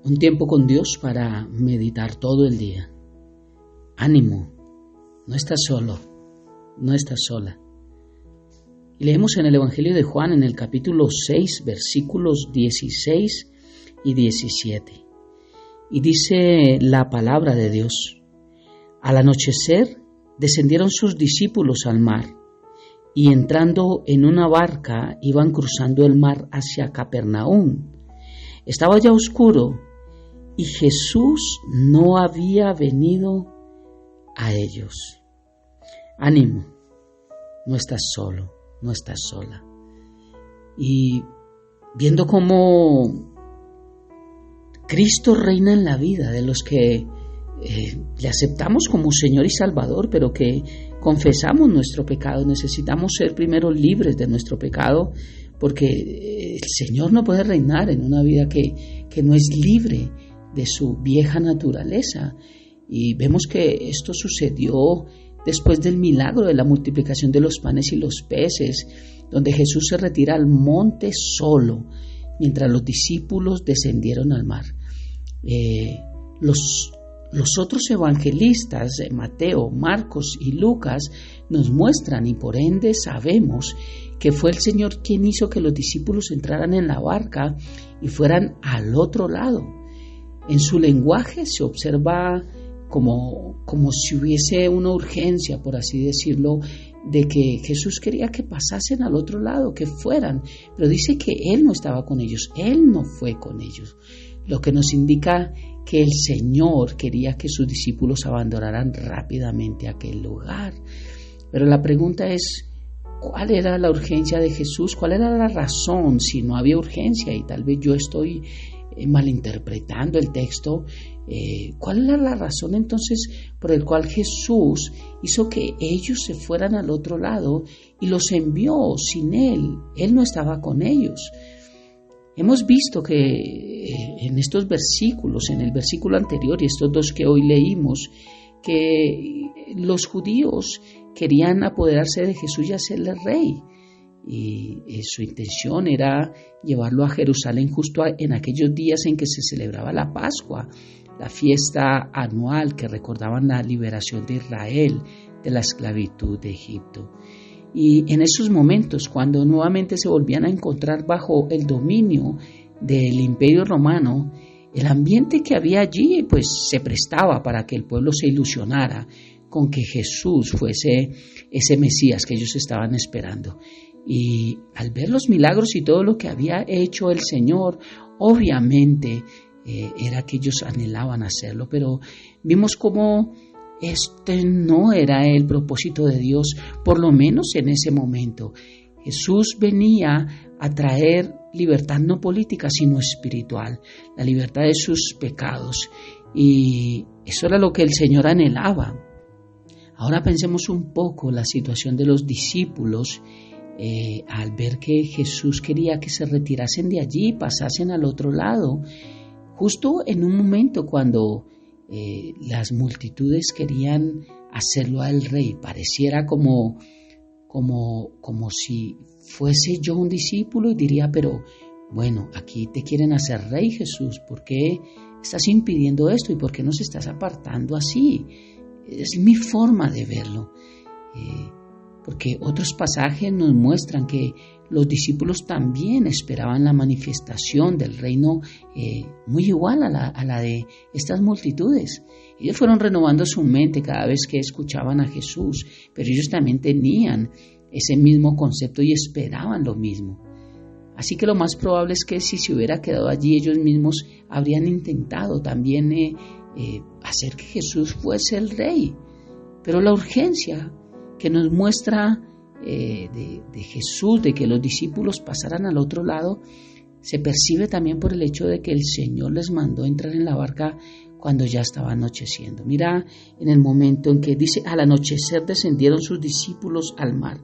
Un tiempo con Dios para meditar todo el día. Ánimo, no estás solo, no estás sola. Y leemos en el Evangelio de Juan en el capítulo 6, versículos 16 y 17. Y dice la palabra de Dios: al anochecer descendieron sus discípulos al mar, y entrando en una barca iban cruzando el mar hacia Capernaum. Estaba ya oscuro y Jesús no había venido a ellos. Ánimo, no estás solo, no estás sola. Y viendo cómo Cristo reina en la vida de los que le aceptamos como Señor y Salvador, pero que confesamos nuestro pecado, necesitamos ser primero libres de nuestro pecado, porque el Señor no puede reinar en una vida que no es libre de su vieja naturaleza. Y vemos que esto sucedió después del milagro de la multiplicación de los panes y los peces, donde Jesús se retira al monte solo, mientras los discípulos descendieron al mar. Los otros evangelistas, Mateo, Marcos y Lucas, nos muestran, y por ende sabemos, que fue el Señor quien hizo que los discípulos entraran en la barca y fueran al otro lado. En su lenguaje se observa como si hubiese una urgencia, por así decirlo, de que Jesús quería que pasasen al otro lado, que fueran, pero dice que Él no estaba con ellos, Él no fue con ellos, lo que nos indica que el Señor quería que sus discípulos abandonaran rápidamente aquel lugar. Pero la pregunta es, ¿cuál era la urgencia de Jesús? ¿Cuál era la razón si no había urgencia? Y tal vez yo estoy malinterpretando el texto. ¿Cuál era la razón entonces por el cual Jesús hizo que ellos se fueran al otro lado y los envió sin Él? Él no estaba con ellos. Hemos visto que en estos versículos, en el versículo anterior y estos dos que hoy leímos, que los judíos querían apoderarse de Jesús y hacerle rey. Y su intención era llevarlo a Jerusalén justo en aquellos días en que se celebraba la Pascua, la fiesta anual que recordaban la liberación de Israel de la esclavitud de Egipto. Y en esos momentos, cuando nuevamente se volvían a encontrar bajo el dominio del Imperio Romano, el ambiente que había allí pues se prestaba para que el pueblo se ilusionara con que Jesús fuese ese Mesías que ellos estaban esperando. Y al ver los milagros y todo lo que había hecho el Señor, obviamente era que ellos anhelaban hacerlo, pero vimos cómo este no era el propósito de Dios, por lo menos en ese momento. Jesús venía a traer libertad no política, sino espiritual, la libertad de sus pecados, y eso era lo que el Señor anhelaba. Ahora pensemos un poco la situación de los discípulos al ver que Jesús quería que se retirasen de allí y pasasen al otro lado, justo en un momento cuando las multitudes querían hacerlo al rey. Pareciera como si fuese yo un discípulo y diría, pero bueno, aquí te quieren hacer rey, Jesús, ¿por qué estás impidiendo esto y por qué nos estás apartando así? Es mi forma de verlo, porque otros pasajes nos muestran que los discípulos también esperaban la manifestación del reino muy igual a la de estas multitudes. Ellos fueron renovando su mente cada vez que escuchaban a Jesús, pero ellos también tenían ese mismo concepto y esperaban lo mismo. Así que lo más probable es que si se hubiera quedado allí, ellos mismos habrían intentado también hacer que Jesús fuese el rey. Pero la urgencia que nos muestra de Jesús, de que los discípulos pasaran al otro lado, se percibe también por el hecho de que el Señor les mandó entrar en la barca cuando ya estaba anocheciendo. Mira en el momento en que dice, al anochecer descendieron sus discípulos al mar.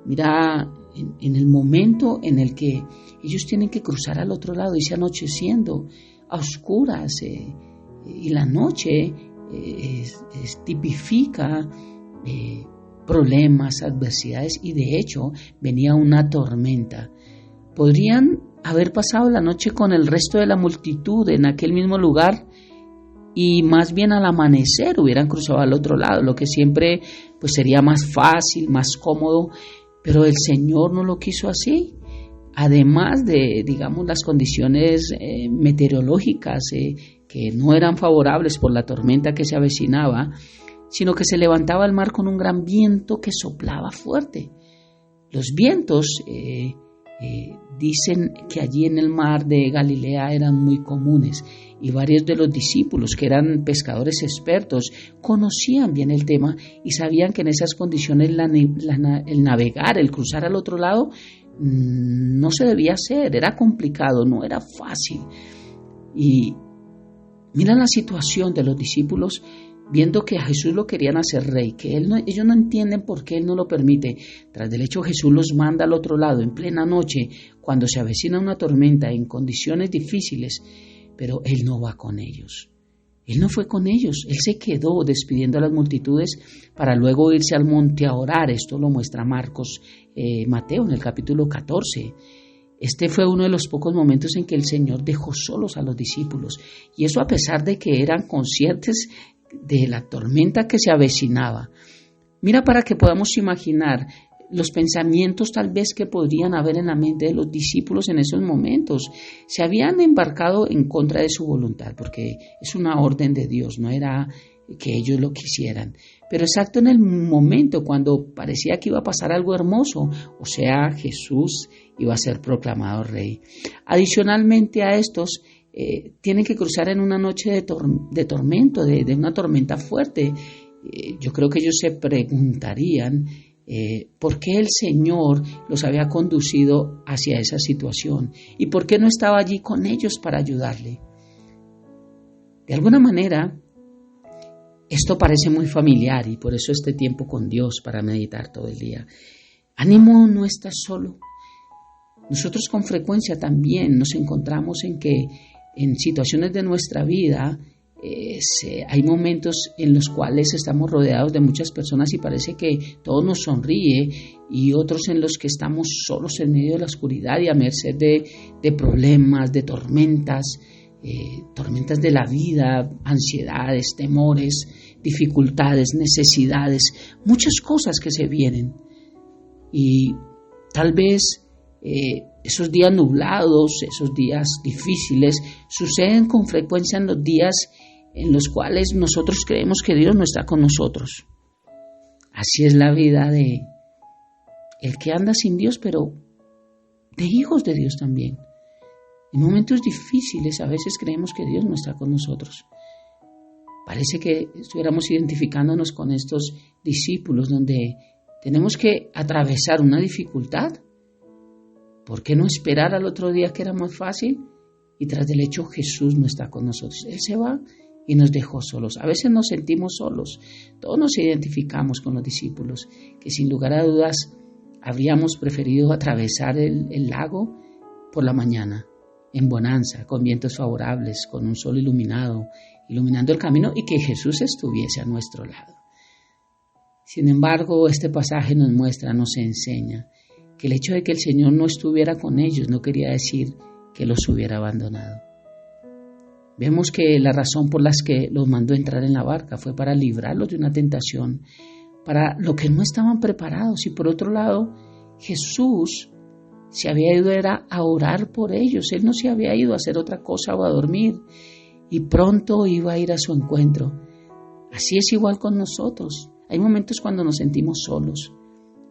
Mira en el momento en el que ellos tienen que cruzar al otro lado, dice anocheciendo, a oscuras, y la noche tipifica problemas, adversidades, y de hecho venía una tormenta. Podrían haber pasado la noche con el resto de la multitud en aquel mismo lugar y más bien al amanecer hubieran cruzado al otro lado, lo que siempre pues sería más fácil, más cómodo, pero el Señor no lo quiso así. Además de, digamos, las condiciones meteorológicas que no eran favorables por la tormenta que se avecinaba, sino que se levantaba el mar con un gran viento que soplaba fuerte. Los vientos dicen que allí en el mar de Galilea eran muy comunes y varios de los discípulos que eran pescadores expertos conocían bien el tema y sabían que en esas condiciones el navegar, el cruzar al otro lado no se debía hacer, era complicado, no era fácil. Y mira la situación de los discípulos viendo que a Jesús lo querían hacer rey, que ellos no entienden por qué Él no lo permite. Tras del hecho, Jesús los manda al otro lado en plena noche, cuando se avecina una tormenta en condiciones difíciles, pero Él no va con ellos. Él no fue con ellos, Él se quedó despidiendo a las multitudes para luego irse al monte a orar. Esto lo muestra Mateo en el capítulo 14. Este fue uno de los pocos momentos en que el Señor dejó solos a los discípulos, y eso a pesar de que eran conscientes de la tormenta que se avecinaba. Mira, para que podamos imaginar los pensamientos tal vez que podrían haber en la mente de los discípulos en esos momentos. Se habían embarcado en contra de su voluntad, porque es una orden de Dios, no era que ellos lo quisieran. Pero exacto en el momento cuando parecía que iba a pasar algo hermoso, o sea, Jesús iba a ser proclamado rey. Adicionalmente a estos, tienen que cruzar en una noche de tormento, de una tormenta fuerte. Yo creo que ellos se preguntarían por qué el Señor los había conducido hacia esa situación y por qué no estaba allí con ellos para ayudarle. De alguna manera, esto parece muy familiar y por eso este tiempo con Dios para meditar todo el día. Ánimo, no estás solo. Nosotros con frecuencia también nos encontramos en que en situaciones de nuestra vida hay momentos en los cuales estamos rodeados de muchas personas y parece que todo nos sonríe, y otros en los que estamos solos en medio de la oscuridad y a merced de problemas, de tormentas de la vida, ansiedades, temores, dificultades, necesidades, muchas cosas que se vienen. Y tal vez esos días nublados, esos días difíciles, suceden con frecuencia en los días en los cuales nosotros creemos que Dios no está con nosotros. Así es la vida de el que anda sin Dios, pero de hijos de Dios también. En momentos difíciles a veces creemos que Dios no está con nosotros. Parece que estuviéramos identificándonos con estos discípulos donde tenemos que atravesar una dificultad. ¿Por qué no esperar al otro día que era más fácil? Y tras del hecho Jesús no está con nosotros. Él se va y nos dejó solos. A veces nos sentimos solos. Todos nos identificamos con los discípulos, que sin lugar a dudas habríamos preferido atravesar el lago por la mañana, en bonanza, con vientos favorables, con un sol iluminando el camino, y que Jesús estuviese a nuestro lado. Sin embargo, este pasaje nos muestra, nos enseña que el hecho de que el Señor no estuviera con ellos no quería decir que los hubiera abandonado. Vemos que la razón por la que los mandó entrar en la barca fue para librarlos de una tentación, para lo que no estaban preparados. Y por otro lado, Jesús se había ido a orar por ellos. Él no se había ido a hacer otra cosa o a dormir, y pronto iba a ir a su encuentro. Así es igual con nosotros. Hay momentos cuando nos sentimos solos,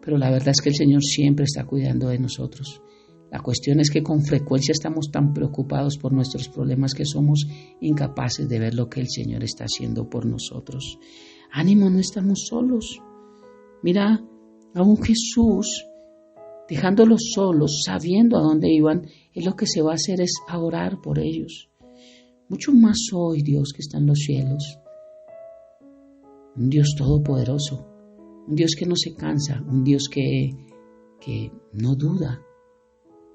pero la verdad es que el Señor siempre está cuidando de nosotros. La cuestión es que con frecuencia estamos tan preocupados por nuestros problemas que somos incapaces de ver lo que el Señor está haciendo por nosotros. Ánimo, no estamos solos. Mira, aún Jesús, dejándolos solos, sabiendo a dónde iban, Él lo que se va a hacer es a orar por ellos. Mucho más hoy, Dios que está en los cielos. Un Dios todopoderoso, un Dios que no se cansa, un Dios que no duda.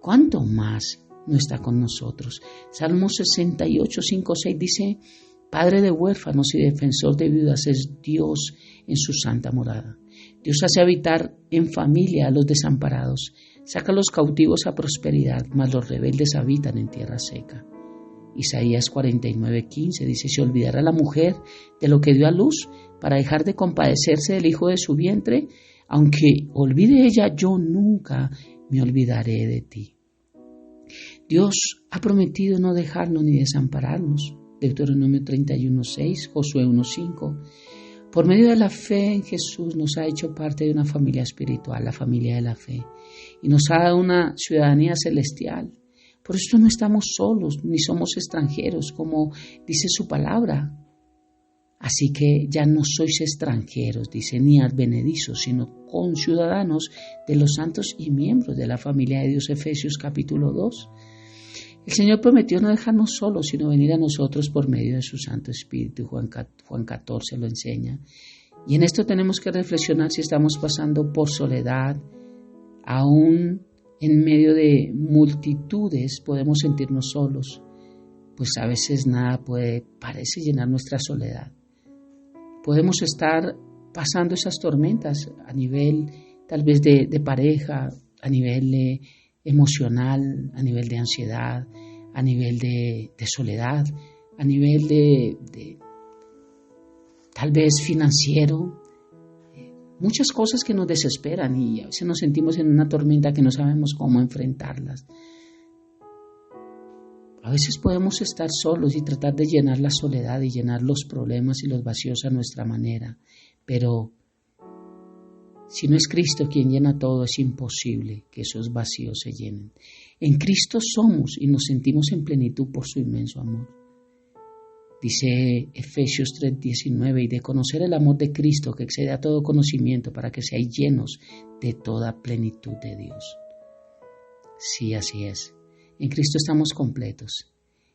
¿Cuánto más no está con nosotros? Salmo 68, 5, 6 dice: Padre de huérfanos y defensor de viudas es Dios en su santa morada. Dios hace habitar en familia a los desamparados, Saca a los cautivos a prosperidad, mas los rebeldes habitan en tierra seca. Isaías 49:15 dice: ¿se olvidará la mujer de lo que dio a luz para dejar de compadecerse del hijo de su vientre? Aunque olvide ella, yo nunca me olvidaré de ti. Dios ha prometido no dejarnos ni desampararnos. Deuteronomio 31:6, Josué 1:5. Por medio de la fe en Jesús nos ha hecho parte de una familia espiritual, la familia de la fe, y nos ha dado una ciudadanía celestial. Por esto no estamos solos, ni somos extranjeros, como dice su palabra. Así que ya no sois extranjeros, dice, ni advenedizos, sino conciudadanos de los santos y miembros de la familia de Dios. Efesios capítulo 2. El Señor prometió no dejarnos solos, sino venir a nosotros por medio de su Santo Espíritu. Juan 14 lo enseña. Y en esto tenemos que reflexionar si estamos pasando por soledad. Aún en medio de multitudes podemos sentirnos solos, pues a veces nada parece llenar nuestra soledad. Podemos estar pasando esas tormentas a nivel tal vez de pareja, a nivel emocional, a nivel de ansiedad, a nivel de soledad, a nivel de tal vez financiero. Muchas cosas que nos desesperan y a veces nos sentimos en una tormenta que no sabemos cómo enfrentarlas. A veces podemos estar solos y tratar de llenar la soledad y llenar los problemas y los vacíos a nuestra manera, pero si no es Cristo quien llena todo, es imposible que esos vacíos se llenen. En Cristo somos y nos sentimos en plenitud por su inmenso amor. Dice Efesios 3:19, y de conocer el amor de Cristo que excede a todo conocimiento, para que seáis llenos de toda plenitud de Dios. Sí, así es. En Cristo estamos completos.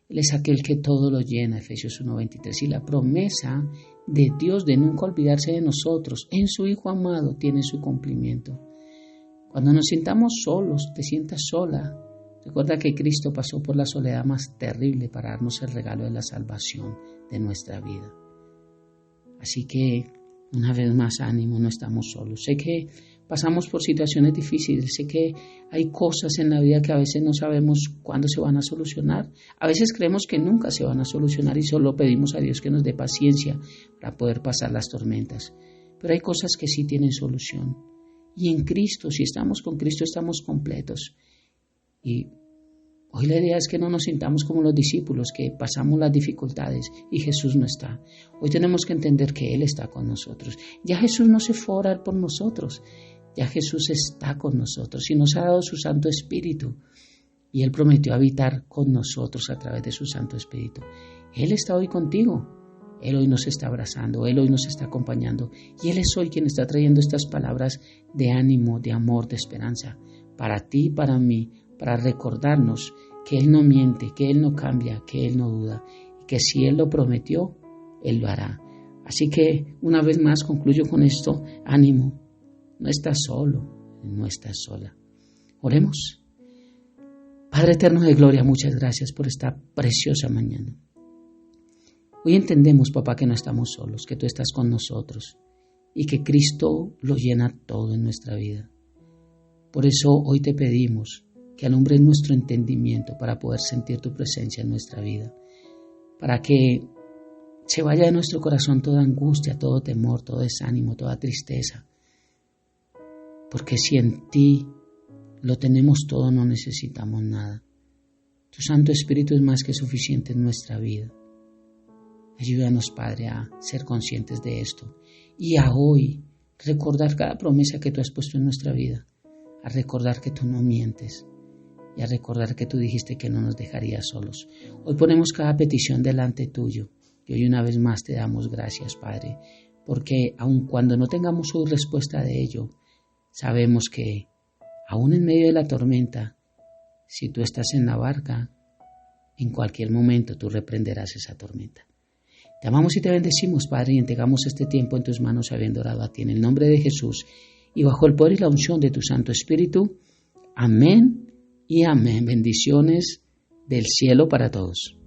Él es aquel que todo lo llena, Efesios 1:23. Y la promesa de Dios de nunca olvidarse de nosotros en su Hijo amado tiene su cumplimiento. Cuando nos sintamos solos, te sientas sola, recuerda que Cristo pasó por la soledad más terrible para darnos el regalo de la salvación de nuestra vida. Así que, una vez más, ánimo, no estamos solos. Sé que pasamos por situaciones difíciles, sé que hay cosas en la vida que a veces no sabemos cuándo se van a solucionar. A veces creemos que nunca se van a solucionar y solo pedimos a Dios que nos dé paciencia para poder pasar las tormentas. Pero hay cosas que sí tienen solución. Y en Cristo, si estamos con Cristo, estamos completos. Y hoy la idea es que no nos sintamos como los discípulos, que pasamos las dificultades y Jesús no está. Hoy tenemos que entender que Él está con nosotros. Ya Jesús no se fue a orar por nosotros. Ya Jesús está con nosotros y nos ha dado su Santo Espíritu. Y Él prometió habitar con nosotros a través de su Santo Espíritu. Él está hoy contigo. Él hoy nos está abrazando. Él hoy nos está acompañando. Y Él es hoy quien está trayendo estas palabras de ánimo, de amor, de esperanza. Para ti y para mí. Para recordarnos que Él no miente, que Él no cambia, que Él no duda. Y que si Él lo prometió, Él lo hará. Así que una vez más concluyo con esto. Ánimo. No estás solo, no estás sola. Oremos. Padre eterno de gloria, muchas gracias por esta preciosa mañana. Hoy entendemos, papá, que no estamos solos, que tú estás con nosotros y que Cristo lo llena todo en nuestra vida. Por eso hoy te pedimos que alumbres nuestro entendimiento para poder sentir tu presencia en nuestra vida, para que se vaya de nuestro corazón toda angustia, todo temor, todo desánimo, toda tristeza. Porque si en ti lo tenemos todo, no necesitamos nada. Tu Santo Espíritu es más que suficiente en nuestra vida. Ayúdanos, Padre, a ser conscientes de esto y a hoy recordar cada promesa que tú has puesto en nuestra vida, a recordar que tú no mientes y a recordar que tú dijiste que no nos dejarías solos. Hoy ponemos cada petición delante tuyo y hoy una vez más te damos gracias, Padre, porque aun cuando no tengamos hoy respuesta de ello, sabemos que, aún en medio de la tormenta, si tú estás en la barca, en cualquier momento tú reprenderás esa tormenta. Te amamos y te bendecimos, Padre, y entregamos este tiempo en tus manos habiendo orado a ti. En el nombre de Jesús y bajo el poder y la unción de tu Santo Espíritu. Amén y amén. Bendiciones del cielo para todos.